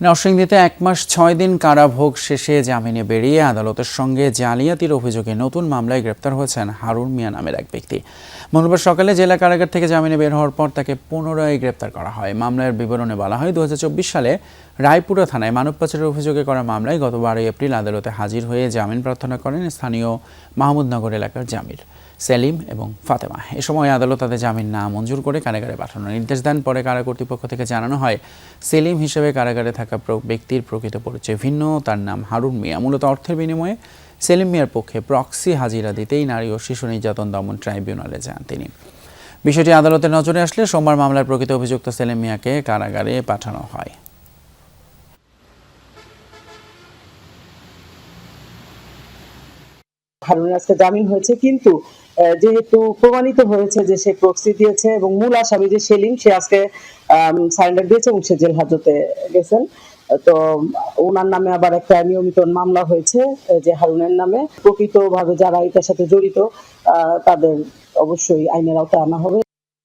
নরসিংদীতে ১ মাস ৬ দিন কারাভোগ শেষে জামিনে বেরিয়ে আদালতের সঙ্গে জালিয়াতির অভিযোগে নতুন মামলায় গ্রেপ্তার হয়েছেন হারুন মিয়া নামের এক ব্যক্তি। মঙ্গলবার সকালে জেলা কারাগার থেকে জামিনে বের হওয়ার পর তাকে পুনরায় গ্রেপ্তার করা হয়। মামলার বিবরণে বলা হয়, ২০২৪ সালে রায়পুরা থানায় মানব পাচারের অভিযোগে করা মামলায় গত ১২ এপ্রিল আদালতে হাজির হয়ে জামিন প্রার্থনা করেন স্থানীয় মাহমুদনগর এলাকার জামির সেলিম এবং ফাতেমা। এ সময় আদালত তাদের জামিন না মঞ্জুর করে কারাগারে পাঠানোর নির্দেশ দেন। পরে কারা কর্তৃপক্ষ থেকে জানানো হয়, সেলিম হিসেবে কারাগারে থাকা ব্যক্তির প্রকৃত পরিচয় ভিন্ন। তার নাম হারুন মিয়া। মূলত অর্থের বিনিময়ে সেলিম মিয়ার পক্ষে প্রক্সি হাজিরা দিতেই নারী ও শিশু নির্যাতন দমন ট্রাইব্যুনালে যান তিনি। বিষয়টি আদালতের নজরে আসলে সোমবার মামলার প্রকৃত অভিযুক্ত সেলিম মিয়াকে কারাগারে পাঠানো হয়। হারুনের আজকে জামিন হয়েছে, কিন্তু যেহেতু প্রমাণিত হয়েছে যে সে প্রক্সি দিয়েছে এবং মূল আসামি যে সেলিম, সে আজকে সারেন্ডার দিয়েছে এবং সে জেল হাজতে গেছেন। তো ওনার নামে আবার একটা নিয়মিত মামলা হয়েছে যে হারুনের নামে। প্রকৃতভাবে যারা এটার সাথে জড়িত তাদের অবশ্যই আইনের আওতায় আনা হবে।